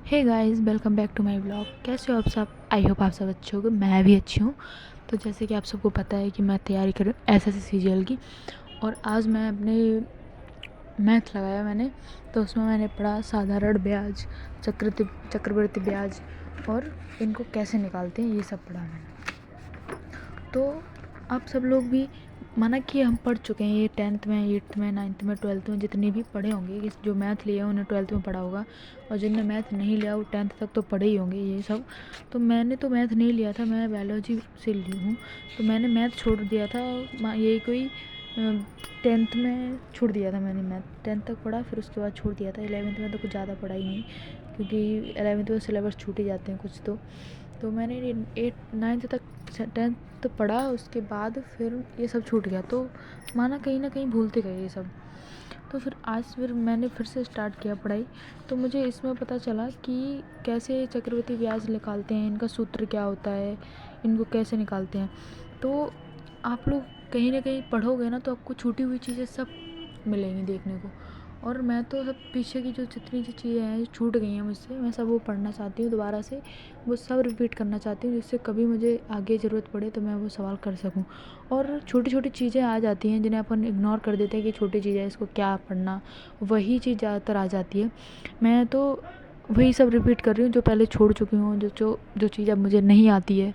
Hey guys, welcome back to my blog. कैसे हो आप सब? आई होप आप सब अच्छे होंगे। मैं भी अच्छी हूँ। तो जैसे कि आप सबको पता है कि मैं तैयारी कर रही हूँ एसएससी सीजीएल की। और आज मैं अपने मैथ लगाया मैंने। तो उसमें मैंने पढ़ा साधारण ब्याज, चक्रवृद्धि ब्याज और इनको कैसे निकालते हैं, ये सब पढ़ा मैंने। तो आप सब लोग भी, माना कि हम पढ़ चुके हैं ये 10th में, 8th में, 9th में, 12th में, जितने भी पढ़े होंगे, कि जो मैथ लिया उन्हें 12th में पढ़ा होगा। और जिनने मैथ नहीं लिया वो 10th तक तो पढ़े ही होंगे ये सब। तो मैंने तो मैथ नहीं लिया था, मैं बायोलॉजी से ली हूँ। तो मैंने मैथ छोड़ दिया था, यही कोई 10th में छोड़ दिया था मैंने मैथ। 10th तक पढ़ा, फिर उसके बाद छोड़ दिया था। 11th में तो कुछ ज़्यादा पढ़ा ही नहीं, क्योंकि 11th में सिलेबस छूट ही जाते हैं कुछ। तो मैंने 8 9th तक 10th तो पढ़ा, उसके बाद फिर ये सब छूट गया। तो माना कहीं ना कहीं भूलते गए ये सब। तो फिर मैंने फिर से स्टार्ट किया पढ़ाई। तो मुझे इसमें पता चला कि कैसे चक्रवृद्धि ब्याज निकालते हैं, इनका सूत्र क्या होता है, इनको कैसे निकालते हैं। तो आप लोग कहीं ना कहीं पढ़ोगे ना, तो आपको छूटी हुई चीज़ें सब मिलेंगी देखने को। और मैं तो सब पीछे की जो जितनी जो चीज़ें हैं जो छूट गई हैं मुझसे, मैं सब वो पढ़ना चाहती हूँ दोबारा से। वो सब रिपीट करना चाहती हूँ, जिससे कभी मुझे आगे ज़रूरत पड़े तो मैं वो सवाल कर सकूँ। और छोटी छोटी चीज़ें आ जाती हैं जिन्हें अपन इग्नोर कर देते हैं कि छोटी चीज़ है, इसको क्या पढ़ना, वही चीज़ ज़्यादातर आ जाती है। मैं तो वही सब रिपीट कर रही हूँ जो पहले छोड़ चुकी हूँ, जो चीज़ अब मुझे नहीं आती है।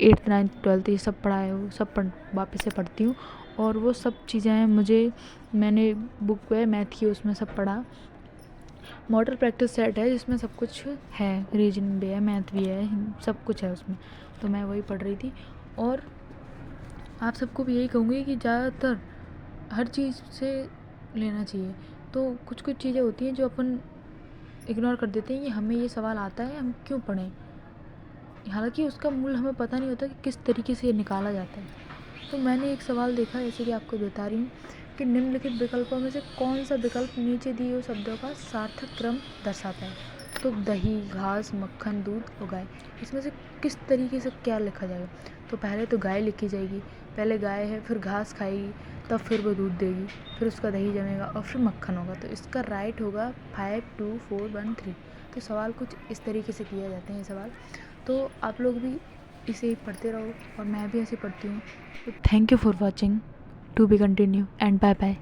8th 9th 12th ये सब पढ़ा है, वो सब वापस से पढ़ती हूँ। और वो सब चीज़ें हैं मैंने बुक है मैथ की, उसमें सब पढ़ा। मॉडल प्रैक्टिस सेट है जिसमें सब कुछ है, रीजनिंग भी है, मैथ भी है, सब कुछ है उसमें। तो मैं वही पढ़ रही थी। और आप सबको भी यही कहूँगी कि ज़्यादातर हर चीज़ से लेना चाहिए। तो कुछ कुछ चीज़ें होती हैं जो अपन इग्नोर कर देते हैं कि हमें ये सवाल आता है, हम क्यों पढ़ें। हालांकि उसका मूल हमें पता नहीं होता कि किस तरीके से ये निकाला जाता है। तो मैंने एक सवाल देखा, जैसे कि आपको बता रही हूँ, कि निम्नलिखित विकल्पों में से कौन सा विकल्प नीचे दिए हुए शब्दों का सार्थक क्रम दर्शाता है। तो दही, घास, मक्खन, दूध और गाय, इसमें से किस तरीके से क्या लिखा जाएगा। तो पहले तो गाय लिखी जाएगी, पहले गाय है, फिर घास खाएगी, तब फिर वो दूध देगी, फिर उसका दही जमेगा और फिर मक्खन होगा। तो इसका राइट होगा 5 2 4 1 3। तो सवाल कुछ इस तरीके से किए जाते हैं ये सवाल। तो आप लोग भी इसे ही पढ़ते रहो और मैं भी ऐसे पढ़ती हूँ। Thank you for watching, to be continue and bye bye.